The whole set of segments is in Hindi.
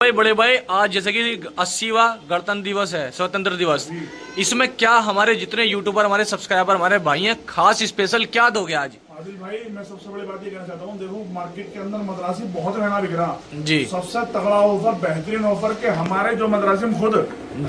भाई बड़े भाई, आज जैसे कि 80वां गणतंत्र दिवस है, स्वतंत्र दिवस। इसमें क्या हमारे जितने यूट्यूबर, हमारे सब्सक्राइबर, हमारे भाई हैं, खास स्पेशल क्या दोगे आज? आदिल भाई, मैं सबसे बड़ी बात ये कहना चाहता हूँ, देखो मार्केट के अंदर मद्रासी बहुत महंगा बिक रहा जी। सबसे तगड़ा ऑफर, बेहतरीन ऑफर के हमारे जो मद्रासी में खुद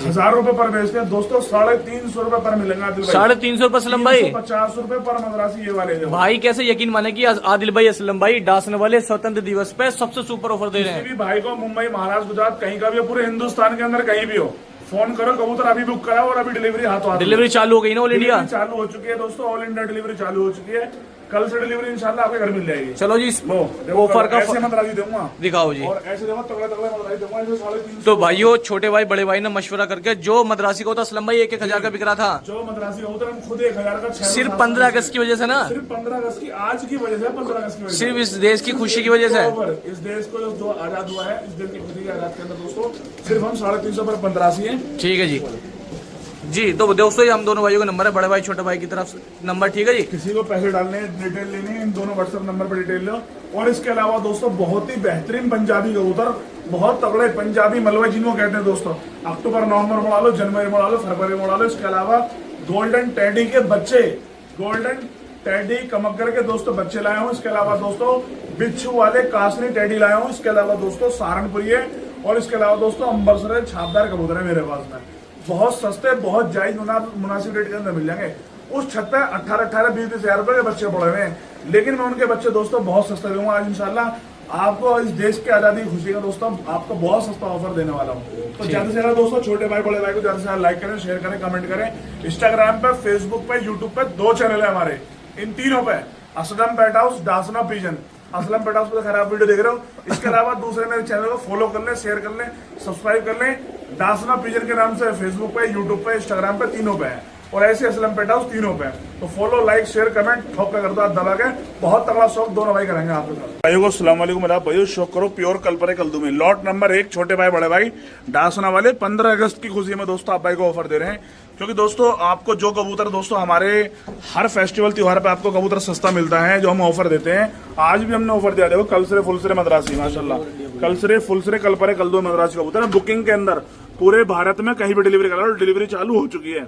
1000 रुपए पर बेचते हैं दोस्तों, 350 रुपए पर मिलेंगे आदिल भाई। 350 रुपए असलम भाई, 50 रुपए पर मद्रासी ये वाले भाई कैसे यकीन माने कि आदिल भाई, असलम भाई डासने वाले स्वतंत्र दिवस पे सबसे सुपर ऑफर दे रहे हैं। किसी भी भाई को मुंबई, महाराष्ट्र, गुजरात कहीं का भी हो, पूरे हिंदुस्तान के अंदर कहीं भी हो, फोन करो, कबूतर अभी बुक कराओ और अभी डिलीवरी हाथों। डिलीवरी चालू हो गई ना ऑल इंडिया? चालू हो चुकी है दोस्तों, ऑल इंडिया डिलीवरी चालू हो चुकी है। कल से डिलीवरी इंशाल्लाह आपके घर मिल जाएगी। चलो जी, ऑफर का ऐसे मद्रासी दूंगा, दिखाओ जी। और ऐसे देखो तगड़ा तगड़ा मद्रासी दूंगा, 350। तो भाइयों, छोटे भाई बड़े भाई ने मशवरा करके जो मद्रासी को था असलम भाई 1,000 का बिक रहा था, जो मद्रासी का होता है हम खुद 1000 का, सिर्फ 15 अगस्त की वजह से ना, सिर्फ 15 अगस्त की, आज की वजह से, 15 अगस्त की वजह से, सिर्फ इस देश की खुशी की वजह से, इस देश को जो आजाद हुआ है, इस देश की खुशी के आजाद के अंदर दोस्तों सिर्फ हम 350 पर मद्रासी है। ठीक है जी। जी तो दोस्तों, ये हम दोनों भाइयों का नंबर है, बड़े भाई छोटे भाई की तरफ से नंबर, ठीक है जी। किसी को पैसे डालने, डिटेल लेनी, इन दोनों व्हाट्सएप नंबर पर डिटेल लो। और इसके अलावा दोस्तों बहुत ही बेहतरीन पंजाबी कबूतर, बहुत तगड़े पंजाबी मलबे जिनको कहते हैं दोस्तों, अक्टूबर नवंबर में उड़ा लो, जनवरी में उड़ा लो, फरवरी में उड़ा लो। इसके अलावा गोल्डन टेडी के बच्चे, गोल्डन टेडी कमक्कर के दोस्तों बच्चे लाए हूँ। इसके अलावा दोस्तों बिच्छू वाले कासनी टेडी लाए हूँ। इसके अलावा दोस्तों सहारनपुरी है, और इसके अलावा दोस्तों अंबरसर छापदार कबूतर है मेरे पास में, बहुत सस्ते, बहुत जायज मुनासिब रेट के अंदर मिल जाएंगे। उस छत पे 18-20 हजार रुपए के बच्चे पड़े हुए हैं, लेकिन मैं उनके बच्चे दोस्तों बहुत सस्ते दूंगा आज इंशाल्लाह। आपको इस देश की आजादी की खुशी का दोस्तों आपको बहुत सस्ता ऑफर देने वाला हूँ। तो ज्यादा से ज्यादा दोस्तों छोटे भाई बड़े भाई को ज्यादा से ज्यादा लाइक करें, शेयर करें, कमेंट करें। इंस्टाग्राम पे, फेसबुक पे, यूट्यूब पे 2 चैनल है हमारे, इन तीनों पे असलम पेट हाउस, डासना पिजन। असलम पेट हाउस पे खराब वीडियो देख रहे हो, इसके अलावा दूसरे मेरे चैनल को फॉलो कर ले, शेयर कर ले, सब्सक्राइब कर ले। डासना पिजन के नाम से फेसबुक पे, यूट्यूब पे, इंस्टाग्राम पे, तीनों पे है, और ऐसे असलम पेट हाउस तीनों पे है। तो फॉलो, लाइक, शेयर, कमेंट ठोक कर दो, दबा के। बहुत तगड़ा शौक दोनों भाई करेंगे आपके साथ। भाइयों को अस्सलाम वालेकुम, मेरा भाइयों शौक करो प्योर कलपरे कल्दू में लॉट नंबर 1, छोटे भाई बड़े भाई डासना वाले 15 अगस्त की खुशी में दोस्तों आप भाई को ऑफर दे रहे हैं। क्योंकि दोस्तों आपको जो कबूतर दोस्तों हमारे हर फेस्टिवल त्योहार पे आपको कबूतर सस्ता मिलता है, जो हम ऑफर देते हैं, आज भी हमने ऑफर दिया। देखो कल से फुलसरे मद्रासी, माशाल्लाह, कल से फुलसरे कलपरे कल्दू मद्रासी कबूतर है। बुकिंग के अंदर पूरे भारत में कहीं भी डिलीवरी करा लो, डिलीवरी चालू हो चुकी है।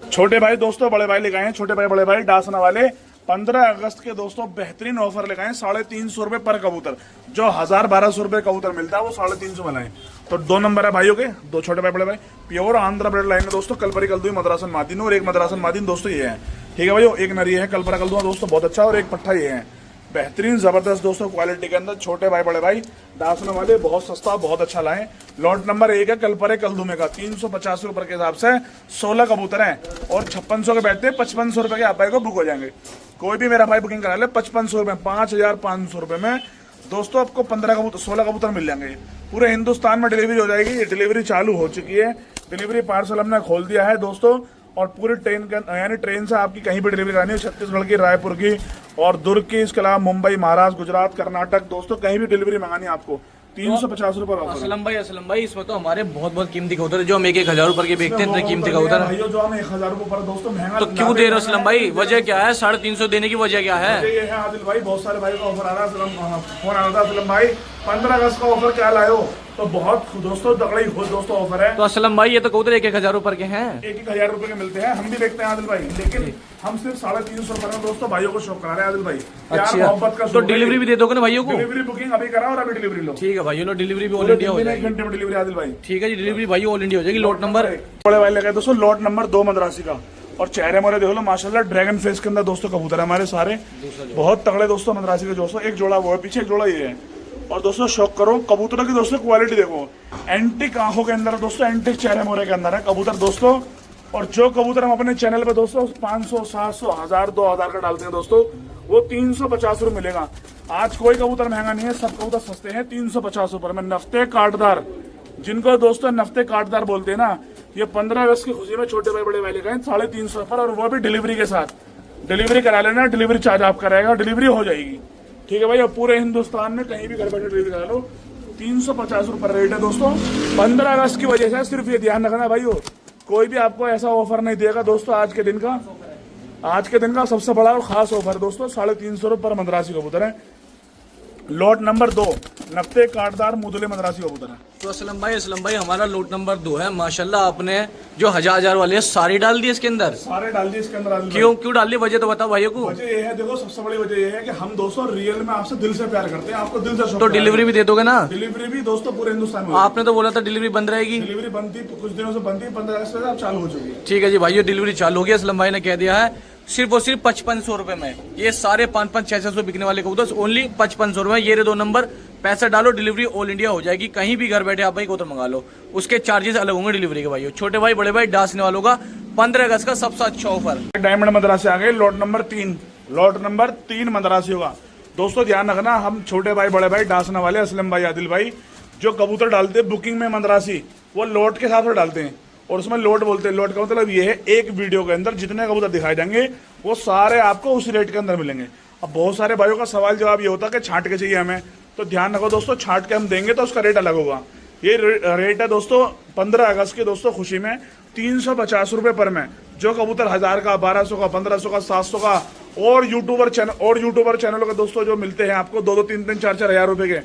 छोटे भाई दोस्तों बड़े भाई लेके आए हैं, छोटे भाई बड़े भाई डासना वाले 15 अगस्त के दोस्तों बेहतरीन ऑफर लेके आए, 350 रुपए पर कबूतर। जो 1000-1200 रुपए कबूतर मिलता है वो 350 में लाए। तो 2 नंबर है भाइयों के, 2 छोटे भाई बड़े भाई प्योर आंध्रा ब्रेड लाएंगे दोस्तों, कलपरी कल्दू मद्रासन मादीन, और एक मद्रासन मादीन दोस्तों ये है, ठीक है भाइयों। एक नरी है कलपरा कल्दू दोस्तों बहुत अच्छा, और एक पट्ठा ये है, बेहतरीन जबरदस्त दोस्तों क्वालिटी के अंदर। छोटे भाई बड़े भाई डासना वाले बहुत सस्ता, बहुत अच्छा लाए। लॉट नंबर 1 है कलपरे कल्दूमे का, 350 रुपए के हिसाब से 16 कबूतर हैं, और 5600 के बैठते हैं, 5500 रुपए के आप भाई को बुक हो जाएंगे। कोई भी मेरा भाई बुकिंग करा ले 5500 रुपए, 5500 रुपए में दोस्तों आपको 16 कबूतर मिल जाएंगे। पूरे हिंदुस्तान में डिलीवरी हो जाएगी, ये डिलीवरी चालू हो चुकी है, डिलीवरी पार्सल हमने खोल दिया है दोस्तों। और पूरी ट्रेन यानी ट्रेन से आपकी कहीं भी डिलीवरी करानी है, छत्तीसगढ़ की, रायपुर की और दुर्ग की, इसके अलावा मुंबई, महाराष्ट्र, गुजरात, कर्नाटक दोस्तों कहीं भी डिलीवरी मंगानी है आपको 350 रुपए ऑफर। असलम भाई इसमें तो हमारे बहुत बहुत कीमती कबूतर है, जो हम 1,000 रुपए के बेचते हैं, कीमती कबूतर भाइयों जो हम 1000 रुपए पर दोस्तों महंगा तो क्यों दे रहे हो असलम भाई? वजह क्या है? 350 देने की वजह क्या है? ये है आदिल भाई, बहुत सारे भाई का ऑफर आ रहा है, फोन आ रहा था असलम भाई 15 अगस्त का ऑफर क्या लाए हो, तो बहुत दोस्तों तगड़ा ही दोस्तों ऑफर है। तो असलम भाई ये तो कबूतर 1,000 रुपए के हैं, 1000 रुपए के मिलते हैं, हम भी देखते हैं आदिल भाई, लेकिन हम सिर्फ 350 रुपए में दोस्तों भाइयों को शौक करा रहे हैं आदिल भाई। अच्छा, मोहब्बत का तो डिलीवरी भी दे दोगे ना भाइयों को? डिलीवरी बुकिंग अभी करा और अभी डिलीवरी लो। ठीक है भाई, लो डिलीवरी भी ऑल इंडिया हो जाएगी, 1 घंटे में डिलीवरी आदिल भाई। ठीक है जी, डिलीवरी भाई ऑल इंडिया हो जाएगी। लॉट नंबर बड़े भाई लगे दोस्तों, लॉट नंबर 2 मद्रासी का, और चेहरे मोरे देख लो माशाल्लाह, ड्रैगन फेस के अंदर दोस्तों कबूतर है हमारे सारे, बहुत तगड़े दोस्तों मद्रासी के दोस्तों। एक जोड़ा वो है पीछे, एक जोड़ा ये है। और दोस्तों शौक करो कबूतरों की दोस्तों क्वालिटी देखो, एंटिक आंखों के अंदर दोस्तों, एंटिक चेहरे मोरे के अंदर है कबूतर दोस्तों। और जो कबूतर हम अपने चैनल पे दोस्तों 500, 700, 1000, 2000 का डालते हैं दोस्तों, वो 350 रुपए मिलेगा। आज कोई कबूतर महंगा नहीं है, सब कबूतर सस्ते हैं 350 रुपए में। नफ्ते काटदार, जिनको दोस्तों नफ्ते काटदार बोलते हैं ना, ये 15 अगस्त की खुशी में छोटे भाई बड़े भाई लेकर 350 पर, और वो भी डिलीवरी के साथ। डिलीवरी करा लेना, डिलीवरी चार्ज आपका रहेगा, डिलीवरी हो जाएगी, ठीक है भाई। अब पूरे हिंदुस्तान में कहीं भी घर बैठे डिलीवरी करा लो, 350 रुपए रेट है दोस्तों। 15 अगस्त की वजह से सिर्फ ये ध्यान रखना भाइयों, कोई भी आपको ऐसा ऑफर नहीं देगा दोस्तों। आज के दिन का सबसे बड़ा और खास ऑफर दोस्तों, 350 रुपए पर मद्रासी कबूतर है। लॉट नंबर 2 नफ्ते काटदार मुदले मद्रासी कबूतर है। तो असलम भाई हमारा लोट नंबर 2 है। माशाल्लाह आपने जो हजार वाले हैं सारी डाल दी इसके अंदर। सारे डाल दिए इसके अंदर। आदिल क्यों क्यों डाल दी, वजह तो बताओ भाइयों को। वजह ये है, देखो सबसे बड़ी वजह ये है कि हम दोस्तों रियल में आपसे दिल से प्यार करते हैं, आपको दिल से शौक तो डिलीवरी भी दे दोगे ना? डिलीवरी भी दोस्तों पूरे हिंदुस्तान में। आपने तो बोला था डिलीवरी बंद रहेगी। डिलीवरी बनती कुछ दिनों से बनती, 15 अगस्त से अब चालू हो चुकी है। ठीक है जी भाइयों, डिलीवरी चालू हो गई। असलम भाई ने कह दिया है सिर्फ और सिर्फ 5500 रुपए में ये सारे 5-5-600 बिकने वाले कबूतर ओनली 5500 रुपए। ये 2 नंबर पैसा डालो, डिलीवरी ऑल इंडिया हो जाएगी। कहीं भी घर बैठे आप भाई कबूतर मंगा लो, उसके चार्जेस अलग होंगे डिलीवरी के भाइयों। छोटे भाई बड़े भाई डांसने वालों का 15 अगस्त का सबसे अच्छा ऑफर। डायमंड मद्रासी आ गए, lot number 3। Lot number 3 Madrasi होगा दोस्तों। ध्यान रखना, हम छोटे भाई बड़े भाई डांसने वाले असलम भाई आदिल भाई जो कबूतर डालते हैं बुकिंग में मद्रासी, वो लॉट के साथ डालते हैं और उसमें लॉट बोलते हैं। लॉट का मतलब ये है एक वीडियो के अंदर जितने कबूतर दिखाए जाएंगे वो सारे आपको उस रेट के अंदर मिलेंगे। अब बहुत सारे भाइयों का सवाल जवाब ये होता है कि छांट के चाहिए हमें, तो ध्यान रखो दोस्तों, छांट के हम देंगे तो उसका रेट अलग होगा। ये रेट है दोस्तों 15 अगस्त की दोस्तों खुशी में 350 रुपए पर में। जो कबूतर 1000 का, 1200 का, 1500 का, 700 का और यूट्यूबर चैनलों के दोस्तों जो मिलते हैं आपको 2-2, 3-3, 4-4 हजार रुपए के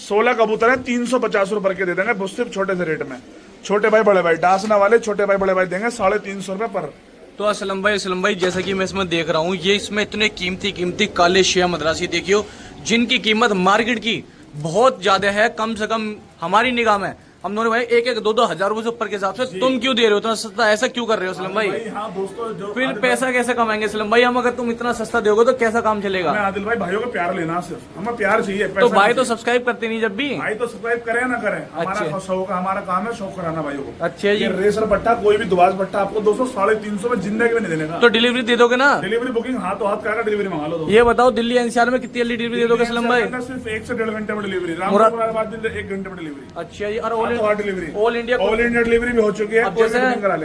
16 कबूतर है 350 रुपए के दे देंगे सिर्फ छोटे से रेट में। छोटे भाई बड़े भाई डांसना वाले छोटे भाई बड़े भाई देंगे 350 रुपए पर। तो असलम भाई जैसा कि मैं इसमें देख रहा हूँ, ये इसमें इतने कीमती काले शिया मद्रासी देखियो जिनकी कीमत मार्केट की बहुत ज्यादा है। कम से कम हमारी निगाह में हम दोनों भाई 1-2 हजार रुपए से ऊपर के हिसाब से तुम क्यों दे रहे हो इतना सस्ता, ऐसा क्यों कर रहे हो सलम भाई? हाँ दोस्तों, जो फिर पैसा कैसे कमाएंगे सलम भाई हम, अगर तुम इतना सस्ता दोगे तो कैसा काम चलेगा? आदिल भाई भाइयों का प्यार लेना, सिर्फ हमें प्यार चाहिए। तो भाई तो सब्सक्राइब करते नहीं जब भी। भाई तो सब्सक्राइब करें ना करें, हमारा शौक, हमारा काम है शौक कराना भाइयों को। अच्छा जी। रेसर पट्टा कोई भी दुबाज पट्टा आपको दोस्तों 350 में जिंदगी में नहीं देने का। तो डिलीवरी दे दोगे ना? डिलीवरी बुकिंग हाथों हाथ का डिलीवरी मंगा लो। ये बताओ दिल्ली एनसीआर में कितनी डिलीवरी दे दोगे सलम भाई? सिर्फ 1 से 1.5 घंटे में डिलीवरी, रामपुर 1 घंटे में डिलीवरी। अच्छा जी। और डिलीवरी ऑल इंडिया डिलीवरी भी हो चुकी है। अब जैसे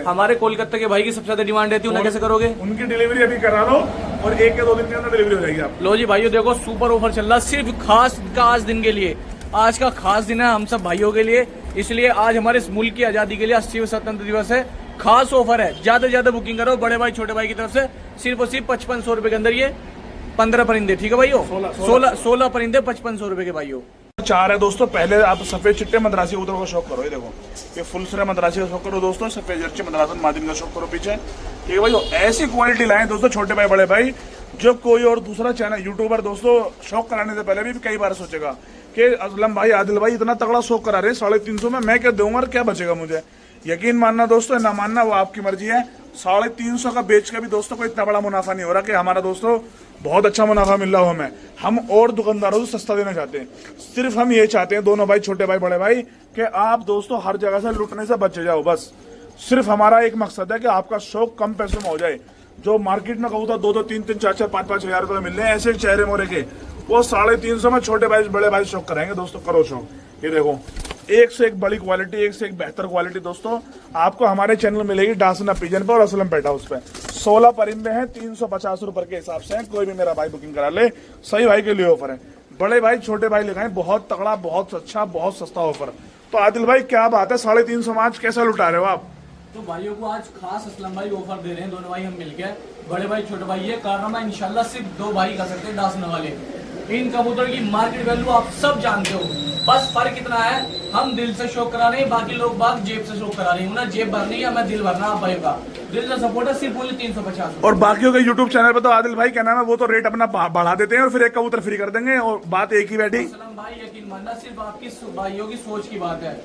हमारे कोलकाता के भाई की सबसे ज्यादा डिमांड रहती है, उन्हें कैसे करोगे? उनकी डिलीवरी अभी करा लो और 1 या 2 दिन के अंदर डिलीवरी हो जाएगी आप। लो जी भाइयों देखो सुपर ऑफर चल रहा सिर्फ खास आज दिन के लिए। आज का खास दिन है हम सब भाइयों के लिए, इसलिए आज हमारे इस मुल्क की आजादी के लिए 80वें स्वतंत्र दिवस है। खास ऑफर है, ज्यादा से ज्यादा बुकिंग करो बड़े भाई छोटे भाई की तरफ से। सिर्फ और सिर्फ 5500 रुपए के अंदर ये 15 परिंदे, ठीक है भाइयों? 16 परिंदे 5500 रुपए के भाइयों। 4 है दोस्तों। पहले आप सफेद चिट्टे मद्रासी कबूतर का शौक करो, ये देखो ये फुल सरे मद्रासी का शौक करो दोस्तों। सफेद जर्ची मद्रासन मादिन का शौक करो पीछे, ठीक है भाई? ऐसी क्वालिटी लाए दोस्तों छोटे भाई बड़े भाई जो कोई और दूसरा चैनल यूट्यूबर दोस्तों शौक कराने से पहले भी कई बार सोचेगा कि असलम भाई आदिल भाई इतना तगड़ा शौक करा रहे 350 में, मैं क्या दूंगा और क्या बचेगा मुझे। यकीन मानना दोस्तों, ना मानना वो आपकी मर्जी है। 350 का बेच के भी दोस्तों को इतना बड़ा मुनाफा नहीं हो रहा कि हमारा दोस्तों बहुत अच्छा मुनाफा मिल रहा हो हमें। हम और दुकानदारों से सस्ता देना चाहते हैं। सिर्फ हम ये चाहते हैं दोनों भाई छोटे भाई बड़े भाई कि आप दोस्तों हर जगह से लुटने से बच जाओ। बस सिर्फ हमारा एक मकसद है कि आपका शौक कम पैसों में हो जाए। जो मार्केट में कबूतर 2-2, 3-3, 4-4, 5-5 हजार रुपए मिल रहे हैं ऐसे चेहरे मोरे के, वो 350 में छोटे भाई बड़े भाई शौक कराएंगे दोस्तों। करो शौक। ये देखो एक से एक बड़ी क्वालिटी, एक से एक बेहतर क्वालिटी दोस्तों आपको हमारे चैनल मिलेगी डांसना पिजन पे और असलम पेट हाउस पे। 16 परिंदे हैं 350 रुपए के हिसाब से। कोई भी मेरा भाई बुकिंग करा ले, सही भाई के लिए ऑफर है। बड़े भाई छोटे भाई लिखाए, बहुत तगड़ा, बहुत अच्छा, बहुत सस्ता ऑफर। तो आदिल भाई क्या बात है, 350 में आज कैसा लुटा रहे हो आप? तो भाइयों को आज खास असलम भाई ऑफर दे रहे हैं, दोनों भाई हम मिलकर, बड़े भाई छोटे भाई। ये कारनामा इंशाल्लाह सिर्फ 2 भाई कर सकते हैं डांसने वाले। इन कबूतर की मार्केट वैल्यू आप सब जानते हो, बस फर्क इतना है हम दिल से शौक करा रहे हैं, बाकी लोग बात जेब से शौक करा रहे हैं ना। जेब भरनी है, मैं दिल भरना आप भाई का। दिल से सपोर्ट है सिर्फ बोले 350। और बाकियों के यूट्यूब चैनल पे तो आदिल भाई क्या नाम है वो तो रेट अपना बढ़ा देते हैं और फिर एक कबूतर फ्री कर देंगे और बात एक ही बैठी। असलम भाई यकीन मानना सिर्फ आपकी भाइयों की सोच की बात है।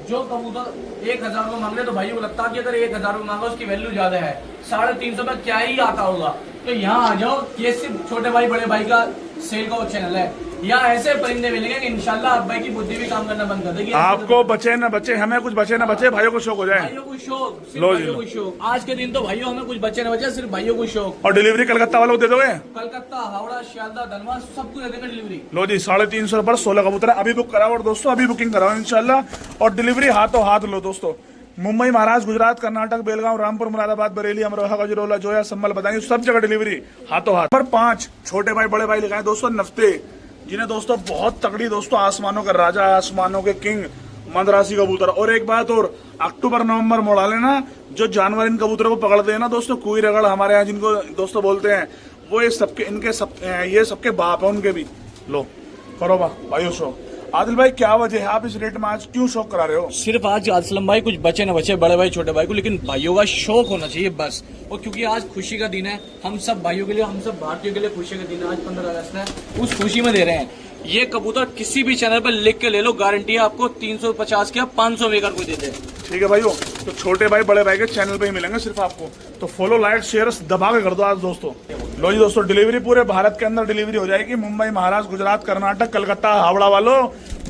जो कबूतर 1000 रुपए मांग रहे तो भाइयों को लगता है कि अगर 1000 रुपए मांगा उसकी वैल्यू ज्यादा है, 350 में क्या ही आता होगा। तो यहाँ आ जाओ, ये सिर्फ छोटे भाई बड़े भाई का सेल का चैनल है। यहाँ ऐसे परिंदे मिलेंगे कि इंशाल्लाह आप भाई की बुद्धि भी काम करना बंद कर देगी। आपको बचे न बचे, हमें कुछ बचे न बचे, भाइयों को शौक हो जाए। भाइयों को शौक, सिर्फ भाइयों को शौक। आज के दिन तो भाइयों हमें कुछ बचे न बचे, सिर्फ भाइयों को शौक। और डिलीवरी कलकत्ता वालों को दे दोगे? कलकत्ता, हावड़ा, शियालदा, धनबाद सब कुछ दे देंगे डिलीवरी। लो जी 350 पर 16 कबूतर अभी बुक कराओ और दोस्तों अभी बुकिंग कराओ इंशाल्लाह। और डिलीवरी हाथों हाथ लो दोस्तों। मुंबई, महाराष्ट्र, गुजरात, कर्नाटक, बेलगांव, रामपुर, मुरादाबाद, बरेली, अमरोहा, गजरोला, जोया, संभल, बताएंगे सब जगह डिलीवरी हाथों हाथ। पर 5 छोटे भाई बड़े भाई लिखाए दोस्तों नफ्ते, जिन्हें दोस्तों बहुत तगड़ी दोस्तों आसमानों का राजा, आसमानों के किंग मद्रासी कबूतर। और एक बात और, अक्टूबर नवंबर मोड़ा लेना, जो जानवर इन कबूतरों को पकड़ते हैं ना दोस्तों, कोई रगड़ हमारे यहाँ जिनको दोस्तों बोलते हैं, वो ये सबके बाप है उनके भी। लो करो भाई शौक। आदिल भाई क्या वजह है, आप इस रेट में आज क्यों शौक करा रहे हो? सिर्फ आज असलम भाई कुछ बचे न बचे, बड़े भाई छोटे भाई को, लेकिन भाइयों का शौक होना चाहिए बस। और क्योंकि आज खुशी का दिन है, हम सब भाइयों के लिए, हम सब भारतीयों के लिए खुशी का दिन है। आज 15 अगस्त है, उस खुशी में दे रहे हैं ये कबूतर। किसी भी चैनल पर लिख के ले लो, गारंटी है आपको 350 के 500 में कोई दे दे। ठीक है भाइयों, तो छोटे भाई बड़े भाई के चैनल पे ही मिलेंगे सिर्फ आपको, तो फॉलो लाइक शेयर दबा के कर दो आज दोस्तों। लो जी दोस्तों, डिलीवरी पूरे भारत के अंदर डिलीवरी हो जाएगी। मुंबई, महाराष्ट्र, गुजरात, कर्नाटक, कलकत्ता, हावड़ा वालों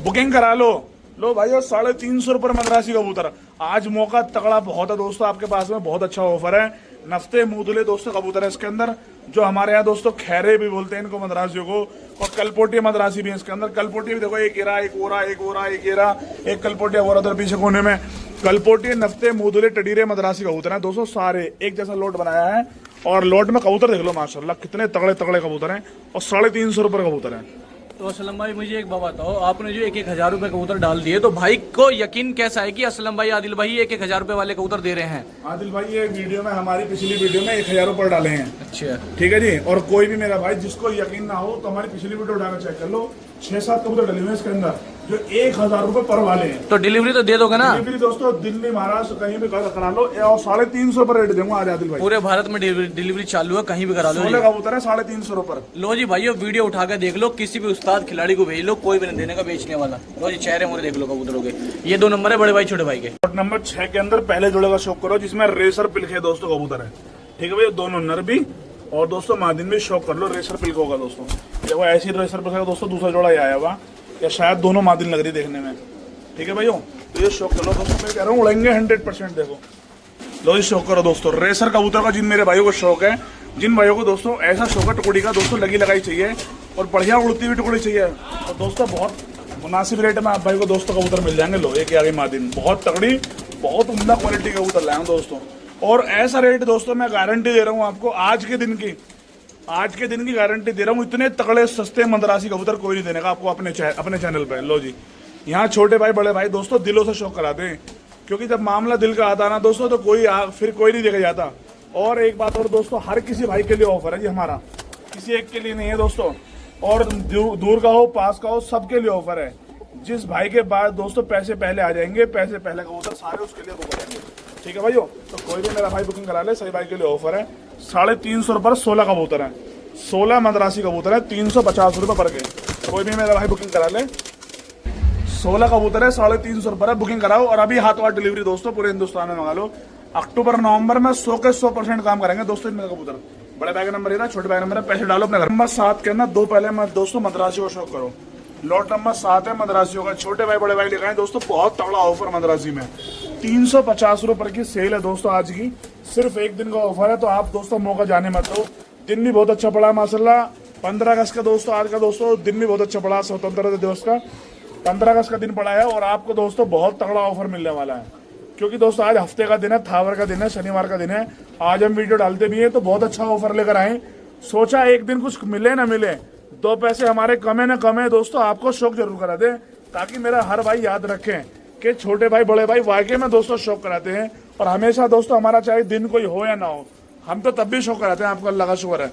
बुकिंग करा लो। लो भाइयों 350 रुपये मद्रासी कबूतर। आज मौका तगड़ा बहुत है दोस्तों, आपके पास में बहुत अच्छा ऑफर है। नफ्ते मूदले दोस्तों कबूतर है इसके अंदर, जो हमारे यहाँ दोस्तों खैरे भी बोलते हैं इनको मद्रासियों को, और कलपोटी मद्रासी भी है इसके अंदर। कलपोटी भी देखो, एक एरा, एक ओरा, एक ओरा, एक एरा, एक कलपोटी और उधर पीछे कोने में कलपोटी, नफ्ते मूदले, टडीरे मद्रासी कबूतर है दोस्तों। सारे एक जैसा लोट बनाया है, और लोट में कबूतर देख लो माशाल्लाह कितने तगड़े तगड़े कबूतर हैं, और 350 रुपये कबूतर है। तो असलम भाई मुझे एक बात बताओ, आपने जो 1,000 रुपए कबूतर डाल दिए, तो भाई को यकीन कैसा है कि असलम भाई आदिल भाई 1,000 रुपए वाले कबूतर दे रहे हैं? आदिल भाई ये वीडियो में, हमारी पिछली वीडियो में 1,000 रुपये डाले हैं। अच्छा ठीक है जी, और कोई भी मेरा भाई जिसको यकीन ना हो तो हमारी पिछली वीडियो उठाकर चेक कर लो। 6-7 कबूतर डले हुए इसके अंदर जो 1,000 रुपये पर वाले हैं। तो डिलीवरी तो दे दोगे ना? डिलीवरी दोस्तों दिल्ली, महाराष्ट्र कहीं भी करा लो, और 350 रुपये रेट दूंगा आज आदिल भाई। पूरे भारत में डिलीवरी चालू है, कहीं भी करा लो। 16 कबूतर है 350 रुपये। लो जी भाइयों, वीडियो उठा के देख लो, किसी भी उस्ताद खिलाड़ी को भेज लो, कोई भी नहीं देने का बेचने वाला। लो जी चेहरे मोरे देख लो कबूतरों के। ये 2 नंबर है बड़े भाई छोटे भाई के। नंबर 6 के अंदर पहले जोड़े का शौक करो, जिसमें रेसर पिल्क है दोस्तों कबूतर है। ठीक है भाई, दोनों नर भी और दोस्तों मादिन भी शौक कर लो, रेसर पिल्क होगा दोस्तों। देखो ऐसी रेसर पिल्क है दोस्तों, दूसरा जोड़ा ही आया हुआ, या शायद दोनों मादिन लग रही देखने में। ठीक है भाइयों, तो ये शौक कर लो दोस्तों, मैं कह रहा हूँ उड़ेंगे 100%। देखो लो ये शौक करो दोस्तों, रेसर कबूतर का। जिन मेरे भाइयों को शौक है, जिन भाइयों को दोस्तों ऐसा शौक है टुकड़ी का दोस्तों, लगी लगाई चाहिए और बढ़िया उड़ती हुई टुकड़ी चाहिए, और दोस्तों बहुत मुनासिब रेट में आप भाई को दोस्तों कबूतर मिल जाएंगे। लो एक आगे मादिन बहुत तगड़ी, बहुत उम्दा क्वालिटी का कबूतर लाए दोस्तों, और ऐसा रेट दोस्तों मैं गारंटी दे रहा हूँ आपको, आज के दिन की गारंटी दे रहा हूँ। इतने तगड़े सस्ते मद्रासी कबूतर कोई नहीं देने का आपको अपने चैनल पे। लो जी, यहाँ छोटे भाई बड़े भाई दोस्तों दिलों से शौक कराते हैं, क्योंकि जब मामला दिल का आता ना दोस्तों, तो फिर कोई नहीं देखा जाता। और एक बात और दोस्तों, हर किसी भाई के लिए ऑफर है जी हमारा, किसी एक के लिए नहीं है दोस्तों, और दूर का हो पास का हो सबके लिए ऑफर है। जिस भाई के बाद दोस्तों पैसे पहले आ जाएंगे, पैसे पहले कबूतर सारे उसके लिए बुक करेंगे। ठीक है भाइयों, तो कोई भी मेरा भाई बुकिंग करा ले, सही भाई के लिए ऑफर है। 350 रुपये 16 कबूतर है, 16 मद्रासी कबूतर है, 350 रुपये पर के। कोई भी मेरा भाई बुकिंग करा ले, 16 कबूतर है, 350 रुपये बुकिंग कराओ, और अभी हाथों हाथ डिलीवरी दोस्तों पूरे हिंदुस्तान में मंगा लो। अक्टूबर नवंबर में 100 के 100% काम करेंगे दोस्तों इनका कबूतर। बड़े भाई का नंबर है, छोटे भाई का नंबर है, पैसे डालो अपने घर। नंबर 7 के अंदर 2 पहले दोस्तों मद्रासी को शौक करो। लॉट नंबर 7 है मद्रासियों का, छोटे भाई बड़े भाई लिखाए दोस्तों, बहुत तगड़ा ऑफर मद्रासी में। 350 रुपये की सेल है दोस्तों आज की, सिर्फ एक दिन का ऑफर है, तो आप दोस्तों मौका जाने मत दो। दिन भी बहुत अच्छा पड़ा माशाल्लाह, 15 अगस्त का दोस्तों, आज का दोस्तों दिन भी बहुत अच्छा पड़ा, स्वतंत्रता दिवस का 15 अगस्त का दिन पड़ा है, और आपको दोस्तों बहुत तगड़ा ऑफर मिलने वाला है, क्योंकि दोस्तों आज हफ्ते का दिन है, थावर का दिन है, शनिवार का दिन है। आज हम वीडियो डालते भी है तो बहुत अच्छा ऑफर लेकर आए। सोचा एक दिन कुछ मिले ना मिले, 2 पैसे हमारे कमे ना कमे दोस्तों, आपको शौक जरूर करा दे, ताकि मेरा हर भाई याद रखें कि छोटे भाई बड़े भाई वाकई में दोस्तों शौक कराते हैं। और हमेशा दोस्तों हमारा चाहे दिन कोई हो या ना हो, हम तो तब भी शौक कराते हैं, आपको अल्लाह का शुक्र है।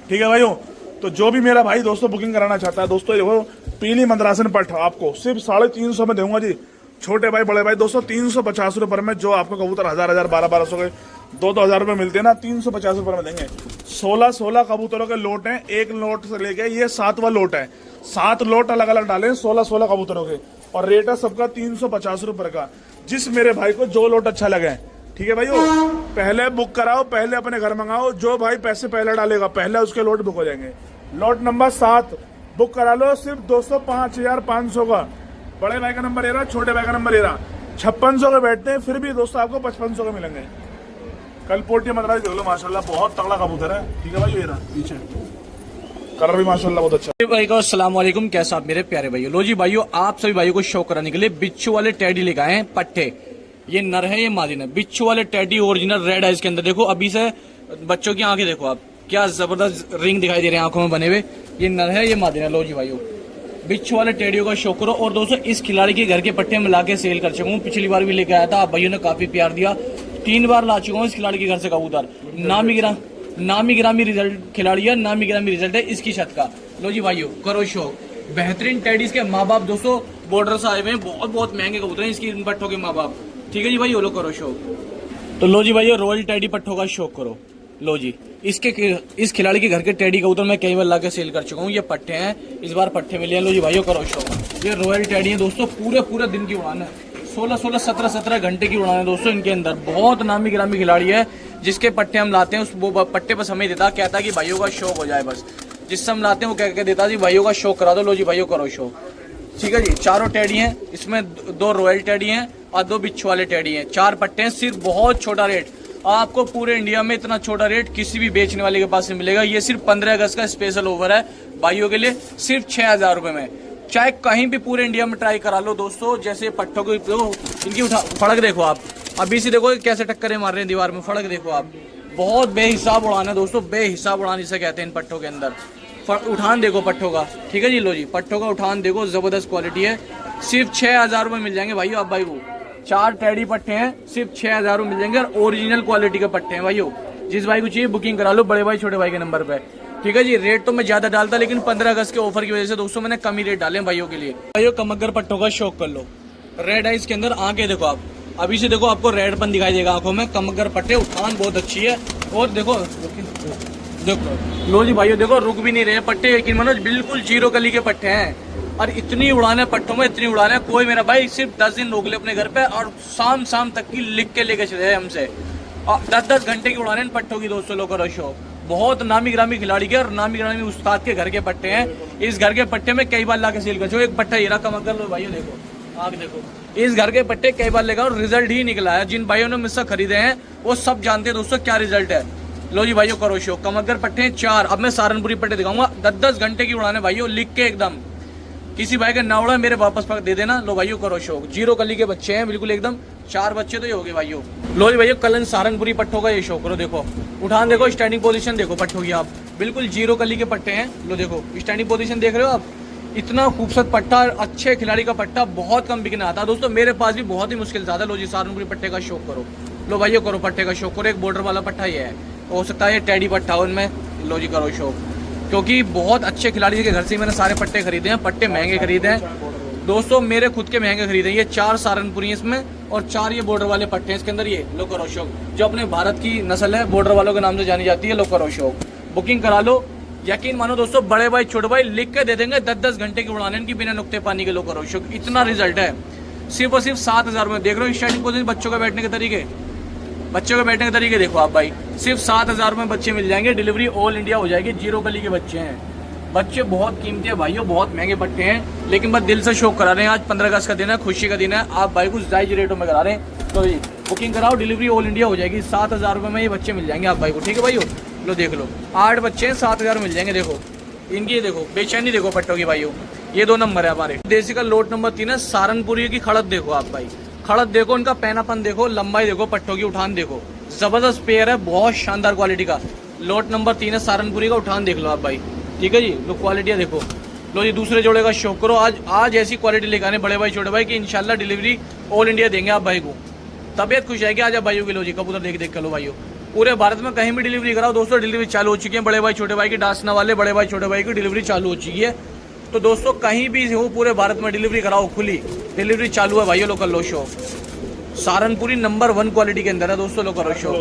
ठीक है भाइयों, तो जो भी मेरा भाई दोस्तों बुकिंग कराना चाहता है दोस्तों, देखो पीली मद्रासन पट्ट आपको सिर्फ 350 में दूंगा जी। छोटे भाई बड़े भाई दोस्तों 350 रुपये में, जो आपको कबूतर 1000 1200 के 2-2 रुपये मिलते हैं ना, 350 रुपये में देंगे। 16 कबूतरों के लोट हैं, एक लोट से लेके ये 7वां लोट है, 7 लोट अलग अलग डाले 16 कबूतरों के, और रेट है सबका 350 रुपये का। जिस मेरे भाई को जो लोट अच्छा लगे, ठीक है भाइयों, पहले बुक कराओ, पहले अपने घर मंगाओ, जो भाई पैसे पहले डालेगा पहले उसके लोट बुक हो जाएंगे। लोट नंबर 7 बुक करा लो, सिर्फ दोस्तों 5500 का। बड़े भाई का नंबर ये रहा, छोटे भाई का नंबर ये रहा। 5600 के बैठते हैं, फिर भी दोस्तों आपको 5500 के मिलेंगे। कल पोटी मद्रास देख लो माशाल्लाह, बहुत तगड़ा कबूतर है। ठीक है भाई, ये रहा पीछे, कलर भी माशाल्लाह बहुत अच्छा। भाई को अस्सलाम वालेकुम, कैसा आप मेरे प्यारे भाइयों। लो जी भाइयों, आप सभी भाइयों को शौक कराने के लिए बिच्छू वाले टैडी लेके आए हैं पट्टे। ये नर है, ये मादी है। बिच्छू वाले टैडी ओरिजिनल रेड है इसके अंदर। देखो अभी से बच्चों की आंखें देखो आप, क्या जबरदस्त रिंग दिखाई दे रहे हैं आंखों में बने हुए। ये नर है, ये मादी है। लो जी भाइयों, बिच्छू वाले टेडियो का शौक करो। और दोस्तों इस खिलाड़ी के घर के पट्टे में लाके सेल कर चुका हूँ, पिछली बार भी लेके आया था, आप भाइयों ने काफी प्यार दिया। 3 बार ला चुका हूँ इस खिलाड़ी के घर से कबूतर। नामी गिरामी रिजल्ट खिलाड़ी है, नामी गिरामी रिजल्ट है इसकी छत का। लो जी भाइयों, करो शौक। बेहतरीन टेडीज के माँ बाप दोस्तों बॉर्डर से आए हुए हैं, बहुत बहुत महंगे कबूतर हैं इसकी इन पट्टों के माँ बाप। ठीक है जी भाई, ये लो करो शौक। तो लो जी भाई ये रॉयल टेडी पट्टों का शौक करो। लो जी इस खिलाड़ी के घर के टेडी कबूतर मैं कई बार लाके सेल कर चुका हूँ। ये पट्टे हैं, इस बार पट्टे मिले हैं। लो जी भाइयों करो शौक। ये रॉयल टेडी है दोस्तों, पूरे दिन की उड़ान है, 16 17 घंटे की उड़ान है दोस्तों इनके अंदर। बहुत नामी गिरामी खिलाड़ी है, जिसके पट्टे हम लाते हैं उस वो पट्टे पर समय देता, कहता है कि भाइयों का शौक हो जाए। बस जिससे हम लाते हैं वो कह के देता जी भाइयों का शौक करा दो। लो जी भाइयों करो शौक। ठीक है जी, चारों टेडी हैं, इसमें 2 रॉयल टेडी हैं और 2 बिच्छू वाले टेडी हैं। 4 पट्टे हैं, सिर्फ बहुत छोटा रेट। आपको पूरे इंडिया में इतना छोटा रेट किसी भी बेचने वाले के पास नहीं मिलेगा। ये सिर्फ 15 अगस्त का स्पेशल ऑफर है भाइयों के लिए, सिर्फ 6000 रुपए में। चाहे कहीं भी पूरे इंडिया में ट्राई करा लो दोस्तों। जैसे पट्टों को इनकी फड़क देखो आप, अभी से देखो कैसे टक्करें मार रहे हैं दीवार में, फड़क देखो आप। बहुत बेहिसाब उड़ान है दोस्तों, बेहिसाब उड़ान इसे कहते हैं इन पट्टों के अंदर। उठान देखो पट्टों का। ठीक है जी, लो जी पट्टों का उठान देखो, जबरदस्त क्वालिटी है। सिर्फ 6000 रुपए मिल जाएंगे भाइयों आप भाई को। 4 टेडी पट्टे हैं, सिर्फ 6000 में मिल जाएंगे और ओरिजिनल क्वालिटी के पट्टे हैं भाइयों। जिस भाई को चाहिए बुकिंग करा लो बड़े भाई छोटे भाई के नंबर पे। ठीक है जी, रेट तो मैं ज्यादा डालता, लेकिन 15 अगस्त के ऑफर की वजह से दोस्तों मैंने कम ही रेट डाले भाइयों के लिए। भाइयों कमगर पट्टों का शौक कर लो। रेड आइज के अंदर आंखें देखो आप, अभी से देखो आपको रेडपन दिखाई देगा आंखों में। कमगर पट्टे, उठान बहुत अच्छी है। और देखो लो जी भाइयों देखो, रुक भी नहीं रहे पट्टे, लेकिन मनोज बिल्कुल 0 कली के पट्टे हैं। और इतनी उड़ान है पट्टों में, इतनी उड़ान है, कोई मेरा भाई सिर्फ 10 दिन रोक ले अपने घर पे और शाम तक की लिख के लेके चले हमसे। और 10 घंटे की उड़ान है इन पट्टों की दोस्तों। लो करो शो। बहुत नामी ग्रामी खिलाड़ी के और नामी ग्रामी उस्ताद के घर के पट्टे हैं। इस घर के पट्टे में कई बार लाके सेल कर चुका। एक पट्टा ये रहा कमगर, लो भाइयों देखो, आग देखो। इस घर के पट्टे कई बार लेगा और रिजल्ट ही निकला है। जिन भाइयों ने मुझसे खरीदे हैं वो सब जानते हैं दोस्तों क्या रिजल्ट है। लो जी भाइयों करो शो। कमगर पट्टे हैं 4। अब मैं सहारनपुरी पट्टे दिखाऊंगा, 10 घंटे की उड़ान है भाइयों, लिख के एकदम। किसी भाई का ना उड़ा मेरे वापस दे देना। लो भाइयों करो शो। 0 कली के बच्चे हैं बिल्कुल एकदम, 4 बच्चे तो ये हो गए भाइयों। लो जी भाइयों कलन सहारनपुरी पट्टों का ये शो करो। देखो उठान देखो, स्टैंडिंग पोजीशन देखो पट्टों की आप, बिल्कुल 0 कली के पट्टे हैं। लो देखो स्टैंडिंग पोजीशन देख रहे हो आप, इतना खूबसूरत पट्टा, अच्छे खिलाड़ी का पट्टा, बहुत कम बिकने आता है दोस्तों। मेरे पास भी बहुत ही मुश्किल से आता है। लो जी सहारनपुरी पट्टे का शौक करो। लो भाइयों करो पट्टे का शौक करो। एक बॉर्डर वाला पट्टा ये है, हो सकता है ये टेडी पट्टा हो उनमें। लो जी करो शौक, क्योंकि बहुत अच्छे खिलाड़ी के घर से मैंने सारे पट्टे खरीदे हैं। पट्टे महंगे खरीदे हैं दोस्तों, मेरे खुद के महंगे खरीदे हैं। ये 4 सहारनपुरी इसमें और 4 ये बॉर्डर वाले पट्टे हैं इसके अंदर। ये लो करो शौक, जो अपने भारत की नस्ल है, बॉर्डर वालों के नाम से जानी जाती है। लो करो शौक, बुकिंग करा लो। यकीन मानो दोस्तों, बड़े भाई छोटे भाई लिख के दे देंगे। 10 घंटे की उड़ान इनकी बिना नुक्ते पानी के। लो करो शौक, इतना रिजल्ट है। सिर्फ और सिर्फ 7000 में देख रहे हो स्टार्टिंग पोजीशन। बच्चों का बैठने के तरीके, बच्चों के बैठने के तरीके देखो आप भाई। सिर्फ 7000 में बच्चे मिल जाएंगे। डिलीवरी ऑल इंडिया हो जाएगी। 0 कली के बच्चे हैं। बच्चे बहुत कीमती है भाइयों, बहुत महंगे पट्टे हैं, लेकिन बस दिल से शौक करा रहे हैं। आज 15 अगस्त का दिन है, खुशी का दिन है। आप भाई कुछ जायज रेटों में करा रहे हैं तो बुकिंग कराओ, डिलीवरी ऑल इंडिया हो जाएगी। 7000 रुपये में ये बच्चे मिल जाएंगे आप भाई को। ठीक है भाइयों, लो देख लो 8 बच्चे हैं, 7000 मिल जाएंगे। देखो इनकी देखो बेचैनी देखो पट्टों की भाइयों। ये 2 नंबर है हमारे। देसी का लोट नंबर 3 है सहारनपुरी की। खड़क देखो आप भाई, खड़क देखो, उनका पैनापन देखो, लंबाई देखो, पट्टों की उठान देखो, जबरदस्त पेयर है, बहुत शानदार क्वालिटी का। लोट नंबर 3 है सहारनपुरी का। उठान देख लो आप भाई। ठीक है जी, लो क्वालिटियाँ देखो। लो जी दूसरे जोड़े का शौक करो। आज ऐसी क्वालिटी लेकर आने बड़े भाई छोटे भाई की इंशाल्लाह डिलीवरी ऑल इंडिया देंगे आप भाई को। तबियत खुश जाएगी आज आप भाइयों की। लो जी कबूतर देख कर लो भाइयों। पूरे भारत में कहीं भी डिलीवरी कराओ दोस्तों, डिलीवरी चालू हो चुकी है। बड़े भाई छोटे भाई की डासना वाले बड़े भाई छोटे भाई की डिलीवरी चालू हो चुकी है। तो दोस्तों कहीं भी हो पूरे भारत में डिलीवरी कराओ, खुली डिलीवरी चालू है भाइयों। लो कर लो शो। सहारनपुरी नंबर 1 क्वालिटी के अंदर है दोस्तों। लो करो शो।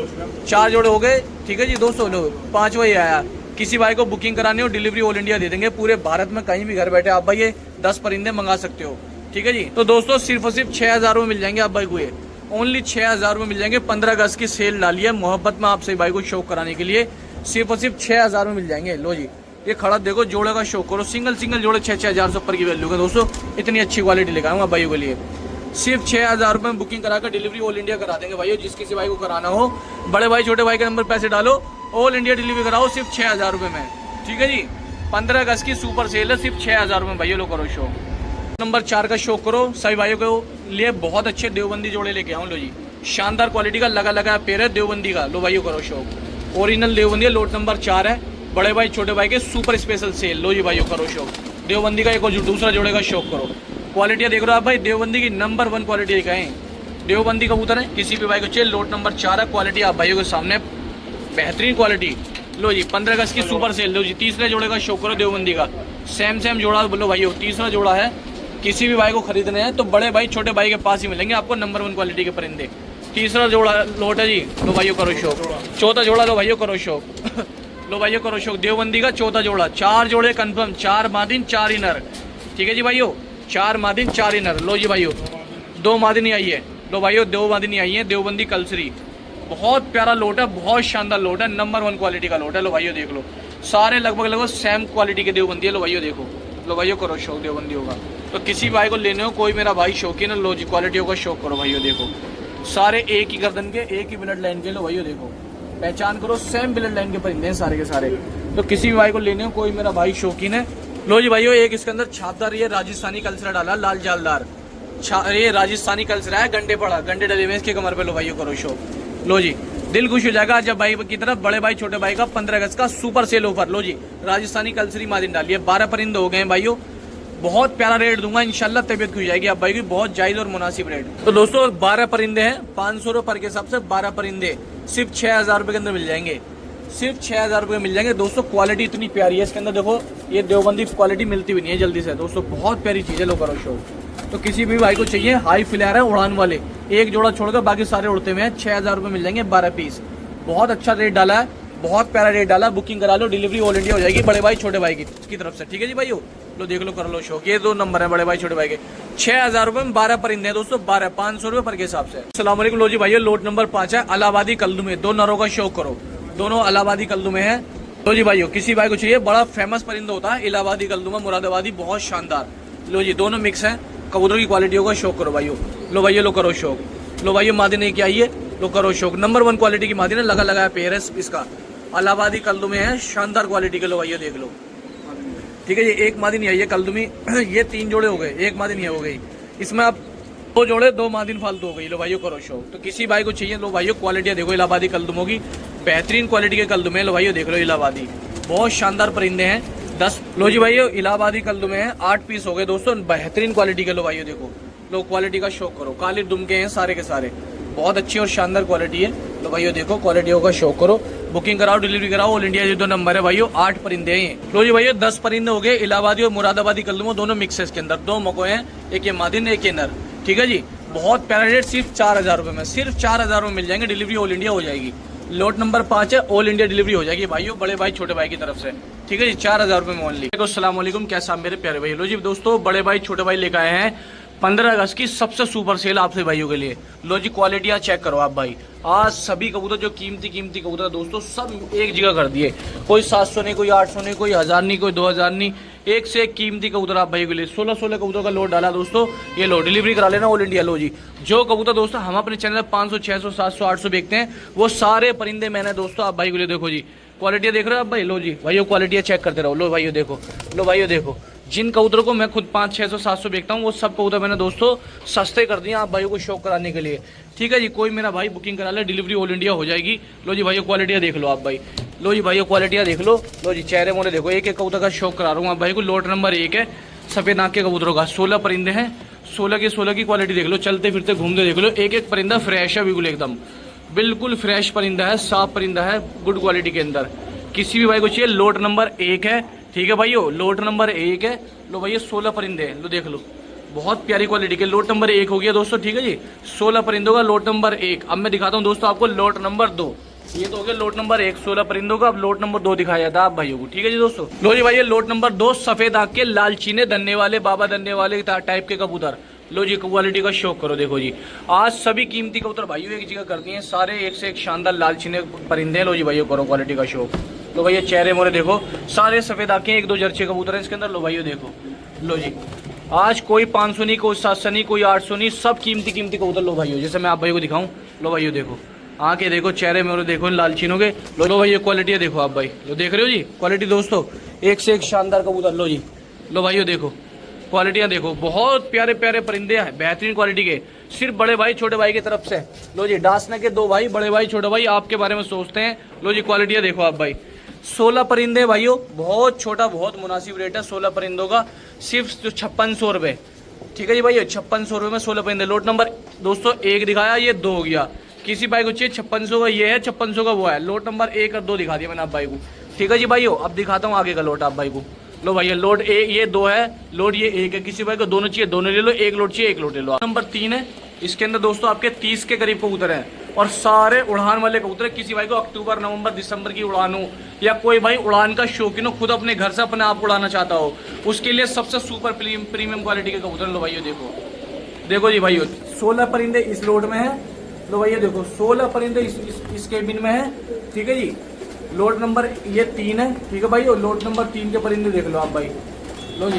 4 जोड़े हो गए। ठीक है जी दोस्तों, लो 5वां ही आया। किसी भाई को बुकिंग करानी हो डिलीवरी ऑल इंडिया दे देंगे। पूरे भारत में कहीं भी घर बैठे आप भाई ये 10 परिंदे मंगा सकते हो। ठीक है जी, तो दोस्तों सिर्फ और सिर्फ 6000 में मिल जाएंगे आप भाई को। ये ओनली 6000 में मिल जाएंगे। 15 अगस्त की सेल डाली है मोहब्बत में आपसे भाई को शौक कराने के लिए। सिर्फ और सिर्फ 6000 में मिल जाएंगे। लो जी ये खड़ा देखो, जोड़े का शौक करो। सिंगल जोड़े 6-6000 से ऊपर की वैल्यू का दोस्तों। इतनी अच्छी क्वालिटी लेकर आऊंगा भाइयों के लिए। सिर्फ 6000 रुपये में बुकिंग कराकर डिलीवरी ऑल इंडिया करा देंगे भाइयों। जिस किसी भाई को कराना हो, बड़े भाई छोटे भाई के नंबर पैसे डालो, ऑल इंडिया डिलीवरी कराओ सिर्फ 6000 रुपये में। ठीक है जी, 15 अगस्त की सुपर सेल है, सिर्फ 6000 रुपये भाइयों। लो करो शो। नंबर 4 का शौक करो। सभी भाइयों के लिए बहुत अच्छे देवबंदी जोड़े लेके आऊँ। लो जी शानदार क्वालिटी का लगा पेड़ है देवबंदी का। लो भाइयों करो शौक। ओरिजिनल देवबंदी है, लोट नंबर 4 है। बड़े भाई छोटे भाई के सुपर स्पेशल सेल। लो जी भाइयों करो शौक। देवबंदी का एक और दूसरा जोड़े का शौक करो। क्वालिटियाँ देख रहे हो आप भाई, देवबंदी की नंबर 1 क्वालिटी दिखाएं। देवबंदी कबूतर है, किसी भी भाई को चाहिए। लोट नंबर 4 है। क्वालिटी आप भाइयों के सामने बेहतरीन क्वालिटी। लो जी 15 गज की सुपर सेल। लो जी तीसरे जोड़े का शौक करो देवबंदी का, सेम जोड़ा बोलो भाई, तीसरा जोड़ा है। किसी भी भाई को खरीदने हैं तो बड़े भाई छोटे भाई के पास ही मिलेंगे आपको नंबर 1 क्वालिटी के परिंदे। तीसरा जोड़ा लोट है जी, लो भाइयों करो शौक। चौथा जोड़ा लो भाइयों करो शौक लो भाइयों करो शौक, देवबंदी का चौथा जोड़ा। 4 जोड़े कंफर्म, 4 मादिन 4 इनर, ठीक है जी भाइयों, 4 मादिन 4 इनर। लो जी भाइयों 2 मादिन आई है, लो भाइयों 2 मादिन आई है, देवबंदी कलसरी। बहुत प्यारा लोट है, बहुत शानदार लोट है, नंबर 1 क्वालिटी का लोट है। लो भाइयों देख लो, सारे लगभग सेम क्वालिटी के देवबंदी है। लो भाइयों देखो, लो भाइयों करो शौक देवबंदी होगा। तो किसी भाई को लेने हो, कोई मेरा भाई शौकीन है, लो जी क्वालिटियों का शौक करो भाइयों। देखो सारे एक ही गर्दन के, एक ही ब्लड लाइन के। लो भाइयों देखो, पहचान करो, सेम ब्लड लाइन के परिंदे हैं सारे के सारे। तो किसी भी भाई को लेने हो, कोई मेरा भाई शौकीन है। लो जी भाइयों एक इसके अंदर छापदार ये राजस्थानी कलसरा डाला, लाल जालदार ये राजस्थानी कलसरा है, गंडे पड़ा, गंडे डले हुए इसके कमर पे। लो भाइयों करो शौक। लो जी दिल खुश हो जाएगा जब भाई की तरफ बड़े भाई छोटे भाई का 15 अगस्त का सुपर सेल ऑफर। लो जी राजस्थानी कलसरी मादिन डालिए, 12 परिंदे हो गए हैं भाइयों। बहुत प्यारा रेट दूंगा इंशाल्लाह, तबियत खुश जाएगी आप भाई की, बहुत जायज और मुनासिब रेट। तो दोस्तों 12 परिंदे हैं, 500 रुपए पर के हिसाब से 12 परिंदे सिर्फ 6000 रुपए के अंदर मिल जाएंगे, सिर्फ 6000 रुपए मिल जाएंगे। दोस्तों क्वालिटी इतनी प्यारी है इसके अंदर, देखो ये देवबंदी क्वालिटी मिलती भी नहीं है जल्दी से दोस्तों, बहुत प्यारी चीज है। लो करो शो। तो किसी भी भाई को चाहिए हाई फ्लेयर है, उड़ान वाले, एक जोड़ा छोड़कर बाकी सारे उड़ते हुए हैं, 6000 रुपए मिल जाएंगे 12 पीस। बहुत अच्छा रेट डाला है, बहुत प्यारा रेट डाला, बुकिंग करा लो, डिलीवरी ऑल इंडिया हो जाएगी बड़े भाई छोटे भाई की तरफ से, ठीक है जी भाइयों। लो देख लो, कर लो शौक। ये 2 नंबर है बड़े भाई छोटे भाई के, 6000 रुपए में 12 परिंदे हैं दोस्तों, 12 500 रुपए पर के हिसाब से। अस्सलाम वालेकुम। लो जी भाइयों लोट नंबर 5 है, इलाहाबादी कल्दू में, 2 नरों का शौक करो, दोनों इलाहाबादी कल्दू में है। लो जी भाइयों किसी भाई को चाहिए, बड़ा फेमस परिंदा होता है इलाहाबादी कल्दू में, मुरादाबादी, बहुत शानदार। लो जी दोनों मिक्स है, कबूतर की क्वालिटियों का शौक करो भाइयों। लो भाइयों लो करो शौक। लो भाइयों मादी नहीं क्या है, लो करो शौक, नंबर 1 क्वालिटी की मादी ने लगा लगाया पेयर है इसका, इलाहाबादी कल्दू में है, शानदार क्वालिटी के। लो भाइयों देख लो, ठीक है जी। एक मादी नहीं आई है कल्दू में, ये 3 जोड़े हो गए, एक मादी नहीं हो गई इसमें, आप 2 जोड़े 2 मादिन फालतू हो गई। लो भाइयों करो शौक। तो किसी भाई को चाहिए, लो भाइयों क्वालिटियां देखो इलाहाबादी कल्दुमों की, बेहतरीन क्वालिटी के कल्दुम है। लो भाइयों देख लो इलाहाबादी, बहुत शानदार परिंदे हैं 10। लो जी भाइयों इलाहाबादी कल्दुम है, 8 पीस हो गए दोस्तों, बेहतरीन क्वालिटी के। लो भाइयों देखो, लो क्वालिटी का शौक करो, काले दुम के हैं सारे के सारे, बहुत अच्छी और शानदार क्वालिटी है। लो भाइयों देखो क्वालिटियों का शौक करो, बुकिंग कराओ, डिलीवरी कराओ, ऑल इंडिया। ये 2 नंबर है भाइयों, 8 परिंदे हैं। लो जी भाइयों 10 परिंदे हो गए, इलाहाबादी और मुरादाबादी कल्दुम दोनों मिक्स है इसके अंदर, 2 मकोए हैं, एक ये मादिन एक ये नर, ठीक है जी। बहुत प्यारा रेट, सिर्फ 4000 रुपए में, सिर्फ 4000 में मिल जाएंगे, डिलीवरी ऑल इंडिया हो जाएगी। लोट नंबर 5 है, ऑल इंडिया डिलीवरी हो जाएगी भाइयों, बड़े भाई छोटे भाई की तरफ से, ठीक है जी, 4000 रुपए में ओनली। अस्सलाम वालेकुम, कैसा आप मेरे प्यारे भाई। लो जी दोस्तों बड़े भाई छोटे भाई लेकर आए हैं 15 अगस्त की सबसे सुपर सेल आपसे भाइयों के लिए। लो जी क्वालिटियां चेक करो आप भाई, आज सभी कबूतर जो कीमती कबूतर दोस्तों सब एक जगह कर दिए, कोई 700 नहीं, कोई 800 नहीं, कोई 1000 नहीं, कोई 2000 नहीं, एक से एक कीमती कबूतर आप भाई के लिए। 16 कबूतर का लोड डाला दोस्तों, ये लो डिलीवरी करा लेना ऑल इंडिया। लो जी जो कबूतर दोस्तों हम अपने चैनल 500 600 700 800 बेचते हैं, वो सारे परिंदे मैंने दोस्तों आप भाई के लिए। देखो जी क्वालिटियां देख रहे हो आप भाई। लो जी भाइयों क्वालिटियां चेक करते रहो। लो भाइयों देखो, लो भाइयों देखो, जिन कबूतरों को मैं खुद 500 600 700 बेचता हूँ, वो सब कबूतर मैंने दोस्तों सस्ते कर दिए आप भाइयों को शौक कराने के लिए, ठीक है जी। कोई मेरा भाई बुकिंग करा ले, डिलीवरी ऑल इंडिया हो जाएगी। लो जी भाइयों क्वालिटियां देख लो आप भाई। लो जी भाइयों क्वालिटियां देख लो। लो जी चेहरे मोरे देखो, एक एक कबूतर का शौक करा रहा हूँ आप भाई को। लोट नंबर 1 है, सफेद आंख के कबूतरों का, 16 परिंदे हैं, 16 की क्वालिटी देख लो, चलते फिरते घूमते देख लो, एक एक परिंदा फ्रेश है, बिल्कुल फ्रेश परिंदा है, साफ परिंदा है, गुड क्वालिटी के अंदर। किसी भी भाई को चाहिए, लोट नंबर 1 है, ठीक है भाइयों, लोट नंबर 1 है। लो भैया 16 परिंदे हैं, लो देख लो, बहुत प्यारी क्वालिटी के। लोट नंबर 1 हो गया दोस्तों, ठीक है जी, 16 परिंदों का लोट नंबर 1। अब मैं दिखाता हूँ दोस्तों आपको लोट नंबर 2। ये तो हो गया लोट नंबर 1 16 परिंदों का, अब लोट नंबर 2 दिखाया जाता है आप भाइयों को, ठीक है जी दोस्तों। लो जी भाई लोट नंबर 2, सफेद आंख के, लाल चीने, धनने वाले, बाबा धनने वाले टाइप के कबूतर। लो जी क्वालिटी का शौक करो, देखो जी आज सभी कीमती कबूतर भाइयों एक जगह करती हैं, सारे एक से एक शानदार लाल चीने परिंदे। लो जी भाइयों करो क्वालिटी का शौक। लो भैया चेहरे मोरे देखो, सारे सफेद आंखें, 1-2 जर्चे कबूतर है इसके अंदर। लो भाइयों देखो, लो जी आज कोई 500 नहीं, कोई 700 नहीं, कोई 800 नहीं, सब कीमती कबूतर। लो भाइयों जैसे मैं आप भाइयों को दिखाऊं, लो भाइयों देखो, आंखें देखो, चेहरे मोरे देखो, लालचीनों के। लो भाइयों क्वालिटी देखो आप भाई, लो देख रहे हो जी क्वालिटी दोस्तों, एक से एक शानदार कबूतर। लो जी लो भाइयों देखो क्वालिटियां देखो, बहुत प्यारे प्यारे परिंदे हैं, बेहतरीन क्वालिटी के, सिर्फ बड़े भाई छोटे भाई की तरफ से। लो जी डासना के 2 भाई, बड़े भाई छोटे भाई आपके बारे में सोचते हैं। लो जी क्वालिटियां देखो आप भाई, 16 परिंदे भाइयों, बहुत छोटा, बहुत मुनासिब रेट है 16 परिंदों का, सिर्फ 5600 रुपये, ठीक है जी भाई, 5600 रुपये में 16 परिंदे। लोट नंबर दोस्तों 1 दिखाया, ये 2 हो गया। किसी भाई को चाहिए 5600 का ये है, 5600 का वो है। लोट नंबर 1 और 2 दिखा दिया मैंने आप भाई को। ठीक है जी भाइयों, अब दिखाता हूँ आगे का लोट आप भाई को। लो भैया लोट ये 2 है, लोट ये 1 है। किसी भाई को दोनों चाहिए दोनों ले लो, 1 लोट चाहिए 1 लोट ले लो। नंबर 3 है, इसके अंदर दोस्तों आपके 30 के करीब कबूतर हैं और सारे उड़ान वाले कबूतर। किसी भाई को अक्टूबर नवंबर दिसंबर की उड़ान हो या कोई भाई उड़ान का शौकीन हो, खुद अपने घर से अपने आप उड़ाना चाहता हो, उसके लिए सबसे सुपर प्रीमियम क्वालिटी के कबूतर। लो भाइयों देखो जी भाइयों, 16 परिंदे इस लोड में है। लो भैया देखो 16 परिंदे इस केबिन में है। ठीक है जी, लोड नंबर ये 3 है। ठीक है भाई, लोड नंबर 3 के परिंदे देख लो आप भाई। लो जी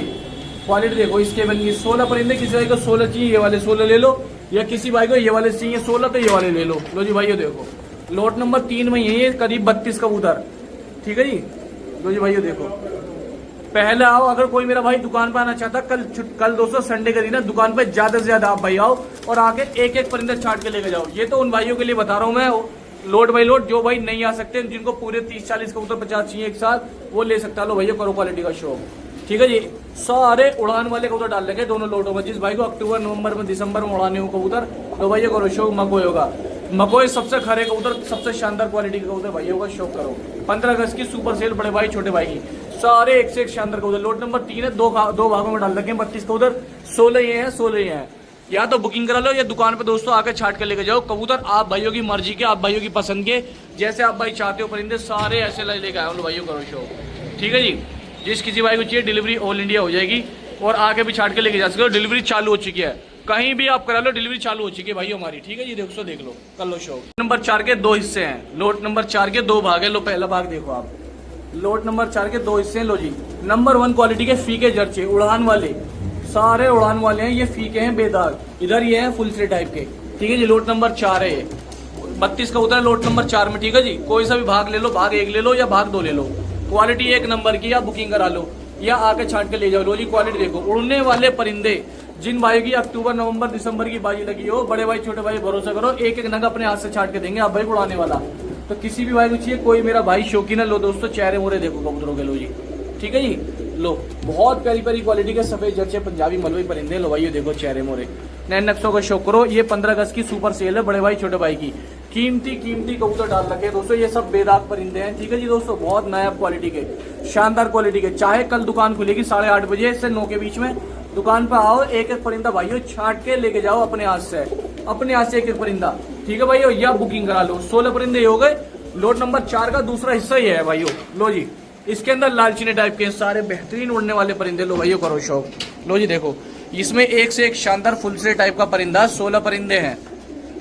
क्वालिटी देखो इस केबिन की, 16 परिंदे। किसी भाई को 16 चाहिए ये वाले 16 ले लो, या किसी भाई को ये वाले चाहिए 16 तो ये वाले ले लो। लो जी भाइयों देखो, लोड नंबर 3 में यही है करीब 32 कबूतर। ठीक है जी, लो जी भाइयों देखो, पहले आओ। अगर कोई मेरा भाई दुकान पे आना चाहता, कल दोस्तों संडे का दिन है, दुकान पे ज्यादा से ज्यादा आप भाई आओ और आके एक एक परिंदा छाट के लेके जाओ। ये तो उन भाइयों के लिए बता रहा हूँ मैं, लोड बाई लोड। जो भाई नहीं आ सकते, जिनको पूरे 30-40 कबूतर 50 चाहिए एक साथ, वो ले सकता है। लो भैया करो क्वालिटी का शो। ठीक है जी, सारे उड़ान वाले कबूतर डाल लगे दोनों लोटों में। जिस भाई को अक्टूबर नवंबर में दिसंबर में उड़ाने हो कबूतर, तो भैया करो शौक। मकोई होगा, मकोई सबसे खरे कबूतर, सबसे शानदार क्वालिटी के कबूतर भाइयों का शौक करो। 15 अगस्त की सुपर सेल बड़े भाई छोटे भाई की, सारे एक से एक शानदार कबूतर। लोट नंबर 3 है, दो भागों में डाल लगे 32 कबूतर। 16 ये है, 16 ये है। या तो बुकिंग करा लो या दुकान पे दोस्तों आके छाट के लेके जाओ कबूतर। आप भाइयों की मर्जी के, आप भाइयों की पसंद के, जैसे आप भाई चाहते हो परिंदे सारे ऐसे लेके आए। भाइयों करो शो। ठीक है जी, जिस किसी भाई को चाहिए डिलीवरी ऑल इंडिया हो जाएगी और आके भी छाट के लेके जा सकते हो। डिलीवरी चालू हो चुकी है, कहीं भी आप करा लो, डिलीवरी चालू हो चुकी है भाई हमारी। ठीक है जी, देख लो कर लो शो। नंबर 4 के 2 हिस्से हैं। लोट नंबर 4 के 2 भाग है। लो पहला भाग देखो आप, लोट नंबर 4 के 2 हिस्से हैं। लो जी, नंबर 1 क्वालिटी के फीके जर्चे उड़ान वाले, सारे उड़ान वाले हैं। ये फीके हैं बेदाग, इधर ये है फुल स्लेट टाइप के। ठीक है जी, लोट नंबर 4 है, ये 32 का होता है लोट नंबर 4 में। ठीक है जी, कोई सा भी भाग ले लो, भाग 1 ले लो या भाग 2 ले लो। क्वालिटी 1 नंबर की, या बुकिंग करा लो या आके छाट के ले जाओ। लो जी क्वालिटी देखो, उड़ने वाले परिंदे। जिन भाई की अक्टूबर नवंबर दिसंबर की बाजी लगी हो, बड़े भाई छोटे भाई भरोसा करो, एक एक नग अपने हाथ से छाट के देंगे आप भाई उड़ाने वाला। तो किसी भी भाई को चाहिए, कोई मेरा भाई शौकीन है, लो दोस्तों चेहरे मोरे देखो कबूतरों के। लो जी ठीक है जी, लो बहुत प्यारी प्यारी क्वालिटी के सफेद जर्चे पंजाबी मलवई परिंदे। लो भाई ये देखो चेहरे मोरे, नए नक्शों का शौक करो। ये 15 अगस्त की सुपर सेल है बड़े भाई छोटे भाई की। कीमती कबूतर डाल रखे दोस्तों, ये सब बेदाग परिंदे हैं। ठीक है जी दोस्तों, बहुत नायाब क्वालिटी के, शानदार क्वालिटी के। चाहे कल दुकान खुलेगी 8:30 बजे से 9 के बीच में, दुकान पर आओ, एक एक परिंदा भाइयों छाट के लेके जाओ अपने हाथ से, अपने हाथ से एक एक परिंदा। ठीक है भाइयों, या बुकिंग करा लो। 16 परिंदे हो गए। लोट नंबर 4 का दूसरा हिस्सा ही है भाइयों। लो जी, इसके अंदर लालचीने टाइप के सारे बेहतरीन उड़ने वाले परिंदे। लो भाइयों करो शौक। लो जी देखो, इसमें एक से एक शानदार फुल से टाइप का परिंदा, 16 परिंदे हैं।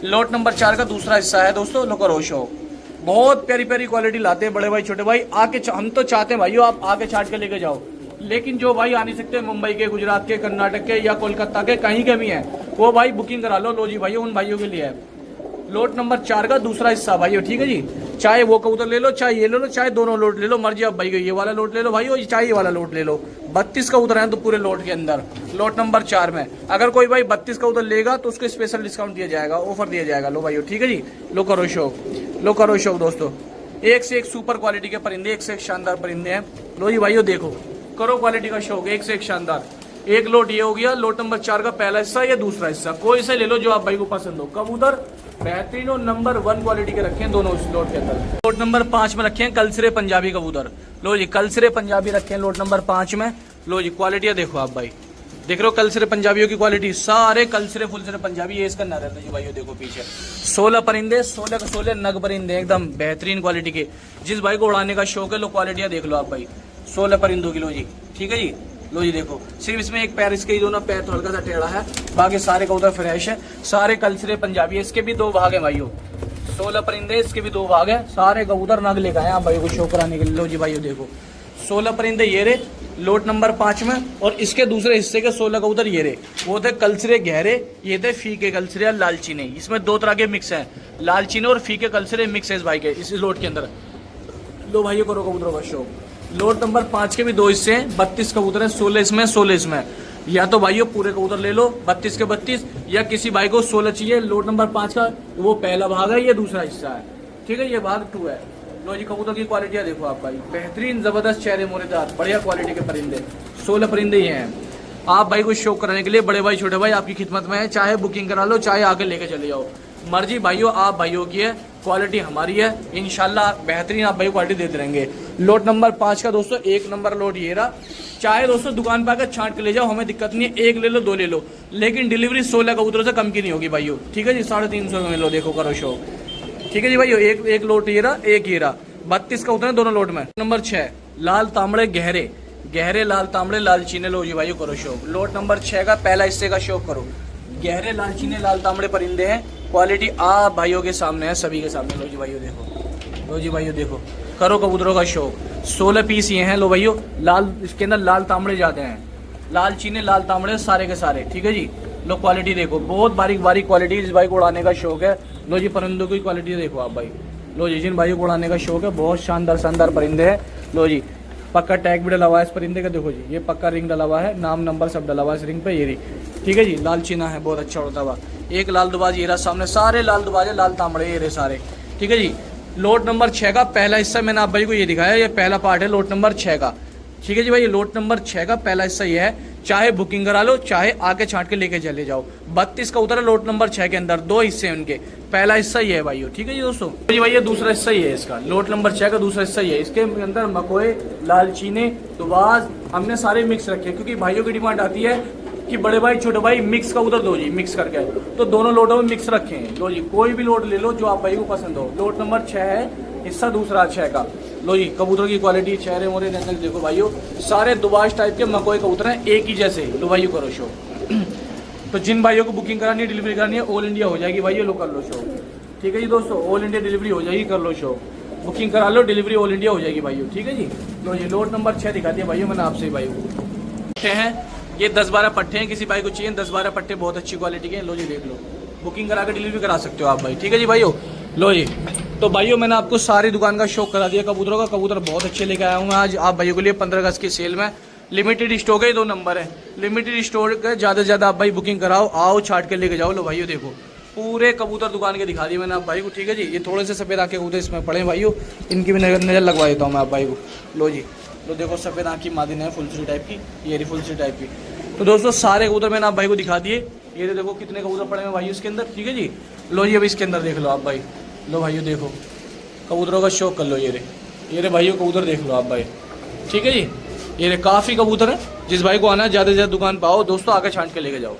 लोट नंबर 4 का दूसरा हिस्सा है दोस्तों। लो करो शौक, बहुत प्यारी प्यारी क्वालिटी लाते हैं बड़े भाई छोटे भाई। आके हम तो चाहते हैं भाइयों आप आके छाट के लेके जाओ, लेकिन जो भाई आ नहीं सकते, मुंबई के, गुजरात के, कर्नाटक के या कोलकाता के, कहीं के भी हैं, वो भाई बुकिंग करा लो। लो जी भाइयों, उन भाइयों के लिए है लोट नंबर 4 का दूसरा हिस्सा भाइयों। ठीक है जी, चाहे वो कबूतर ले लो, चाहे ये ले लो, चाहे दोनों लोट ले लो, मर्जी आप भाई ये वाला लोट ले लो भाई, चाहे ये वाला लोट ले लो। 32 कबूतर हैं तो पूरे लोट के अंदर, लोट नंबर 4 में। अगर कोई भाई 32 कबूतर लेगा तो उसको स्पेशल डिस्काउंट दिया जाएगा, ऑफर दिया जाएगा। लो भाइयों ठीक है जी, लो करो शौक, लो करो शौक दोस्तों। एक से एक सुपर क्वालिटी के परिंदे, एक से एक शानदार परिंदे हैं। लो जी भाइयों देखो, करो क्वालिटी का शौक, एक से एक शानदार। एक लोट ये हो गया, लोट नंबर 4 का पहला हिस्सा, या दूसरा हिस्सा, कोई से ले लो जो आप भाई को पसंद हो। कबूतर बेहतरीन और नंबर 1 क्वालिटी के रखे हैं दोनों इस लोट के अंदर। लोट नंबर 5 में रखे हैं कलसरे पंजाबी कबूतर। लो जी, कलसरे पंजाबी रखे हैं लोट नंबर 5 में। लो जी क्वालिटियां देखो आप भाई, देख रहे हो कलसरे पंजाबियों की क्वालिटी, सारे कलसरे फुलसरे पंजाबी। ये इसका नर है जी भाइयों, देखो पीछे 16 परिंदे, 16 के 16 नग परिंदे, एकदम बेहतरीन क्वालिटी के। जिस भाई को उड़ाने का शौक है, लो क्वालिटियां देख लो आप भाई, 16 परिंदों की। लो जी ठीक है जी, लो जी देखो, सिर्फ इसमें एक पैर, इसके ही दोनों पैर तो हल्का सा टेढ़ा है, बाकी सारे कबूतर फ्रेश है, सारे कलसरे पंजाबी है। इसके भी 2 भाग है भाइयों, 16 परिंदे, इसके भी 2 भाग है। सारे कबूतर नग लेकर आए आप भाई को शो कराने के लिए। लो जी भाइयों देखो, 16 परिंदे ये रे लोट नंबर 5 में, और इसके दूसरे हिस्से के 16 कबूतर ये रे, वो थे कलसरे गहरे, ये थे फीके कलसरे लालचीने। इसमें 2 तरह के मिक्स हैं, लालचीने और फीके कलसरे मिक्स है इस भाई के, इस लोट के अंदर। लो भाइयों करो कबूतरों का शो। लोट नंबर 5 के भी 2 हिस्से हैं, 32 कबूतर हैं, 16 इसमें 16 इसमें। या तो भाइयों पूरे कबूतर ले लो 32 के 32, या किसी भाई को 16 चाहिए। लोट नंबर 5 का वो पहला भाग है, ये दूसरा हिस्सा है। ठीक है, ये भाग 2 है। लो जी कबूतर की क्वालिटियां देखो आप भाई, बेहतरीन जबरदस्त चेहरे मोरेदार बढ़िया क्वालिटी के परिंदे, 16 परिंदे ये हैं। आप भाई को शौक कराने के लिए बड़े भाई छोटे भाई आपकी खिदमत में है, चाहे बुकिंग करा लो, चाहे आके लेके चले जाओ। मर्जी भाइयों आप भाइयों की है, क्वालिटी हमारी है, इंशाल्लाह बेहतरीन आप भाई क्वालिटी देते रहेंगे। लोट नंबर 5 का दोस्तों 1 नंबर लोट ये रहा। चाहे दोस्तों दुकान पर आकर छांट के ले जाओ, हमें दिक्कत नहीं है, 1 ले लो 2 ले लो, लेकिन डिलीवरी 16 कबूतरों से कम की नहीं होगी भाइयों, ठीक है जी। 350 में लो, देखो करो शो, ठीक है जी भाइयों। एक लोट ये रहा, एक ये रहा, 32 का उतरा दोनों लोट में। नंबर 6 लाल तांबड़े गहरे गहरे लाल तांबड़े लाल चीने, लो जी भाइयों करो शो। लोट नंबर 6 का पहला हिस्से का शो करो। गहरे लाल चीने लाल तांबड़े परिंदे हैं, क्वालिटी आप भाइयों के सामने है, सभी के सामने। लो जी भाइयों देखो, लो जी भाइयों देखो, करो कबूतरों का शौक। 16 पीस ये हैं, लो भाइयों लाल, इसके अंदर लाल तांबड़े जाते हैं, लाल चीने लाल तांबड़े सारे के सारे, ठीक है जी। लो क्वालिटी देखो, बहुत बारीक बारीक क्वालिटी, इस भाई को उड़ाने का शौक है। लो जी परिंदों की क्वालिटी देखो आप भाई, लो जी जिन भाइयों को उड़ाने का शौक है, बहुत शानदार शानदार परिंदे हैं। लो जी पक्का टैग भी डला हुआ है इस परिंदे का, देखो जी ये पक्का रिंग डला हुआ है, नाम नंबर सब डला हुआ है इस रिंग पे, ये रही, ठीक है जी। लाल चीना है, बहुत अच्छा उड़ता हुआ। एक लाल दुबाज ये रहा सामने, सारे लाल दुबाज है, लाल तांबड़े ये रहे सारे, ठीक है जी। लोट नंबर 6 का पहला हिस्सा मैंने आप भाई को ये दिखाया, ये पहला पार्ट है लोट नंबर 6 का, ठीक है जी भाई। ये लोट नंबर 6 का पहला हिस्सा ये है, चाहे बुकिंग करा लो चाहे आके छांट के लेके चले जाओ। 32 का उतरा लोट नंबर 6 के अंदर, 2 हिस्से हैं उनके, पहला हिस्सा ये है भाइयों, ठीक है जी दोस्तों। जी भाई ये दूसरा हिस्सा ही है इसका, लोट नंबर 6 का दूसरा हिस्सा ही है। इसके अंदर मकोए लाल चीने दुबाज हमने सारे मिक्स रखे, क्योंकि भाइयों की डिमांड आती है कि बड़े भाई छोटे भाई मिक्स का उधर दो जी, मिक्स करके, तो दोनों लोटों में मिक्स रखे हैं। लो जी कोई भी लोट ले लो जो आप भाई को पसंद हो। लोट नंबर 6 है, हिस्सा दूसरा 6 का। लो जी कबूतर की क्वालिटी, चेहरे मोरे देखो भाइयों, सारे दुबाज टाइप के मकोए कबूतर हैं, एक ही जैसे। लो भाइयों करो शो। तो जिन भाइयों को बुकिंग करानी है, डिलीवरी करानी है, ऑल इंडिया हो जाएगी भाइयों, लो कर लो शो, ठीक है जी दोस्तों। ऑल इंडिया डिलीवरी हो जाएगी, कर लो शो, बुकिंग करा लो, डिलीवरी ऑल इंडिया हो जाएगी भाइयों, ठीक है जी। लो जी लोट नंबर 6 दिखा दिया भाइयों मैंने आपसे भाई को हैं, ये 10-12 पट्टे हैं, किसी भाई को चाहिए 10-12 पट्टे बहुत अच्छी क्वालिटी के। लो जी देख लो, बुकिंग करा के डिलीवरी करा सकते हो आप भाई, ठीक है जी भाइयों। लो जी तो भाइयों मैंने आपको सारी दुकान का शौक करा दिया कबूतरों का। कबूतर बहुत अच्छे लेके आया हूँ मैं आज आप भाइयों के लिए 15 अगस्त की सेल में। लिमिटेड स्टॉक है, 2 नंबर है, लिमिटेड स्टॉक है, ज़्यादा से ज़्यादा आप भाई बुकिंग कराओ, आओ छाट के लेके जाओ। लो भाइयों देखो, पूरे कबूतर दुकान के दिखा दिए मैंने आप भाई को, ठीक है जी। ये थोड़े से सफ़ेद आँख के कबूतर इसमें पड़े भाइयों, इनकी भी नज़र लगवा देता हूँ मैं आप भाई को। लो जी लो देखो, सफ़ेद आँख की मादिन है, फुलसरी टाइप की, ये रही फुलसरी टाइप की। तो दोस्तों सारे कबूतर मैंने आप भाई को दिखा दिए, ये देखो कितने कबूतर पड़े हैं भाई इसके अंदर, ठीक है जी। लो जी अब इसके अंदर देख लो आप भाई, लो भाइयों देखो कबूतरों का शौक कर लो। ये रे भाइयों कबूतर देख लो आप भाई, ठीक है जी। ये रे काफ़ी कबूतर है, जिस भाई को आना है ज़्यादा से ज़्यादा दुकान पाओ दोस्तों, आकर छांट के लेके जाओ।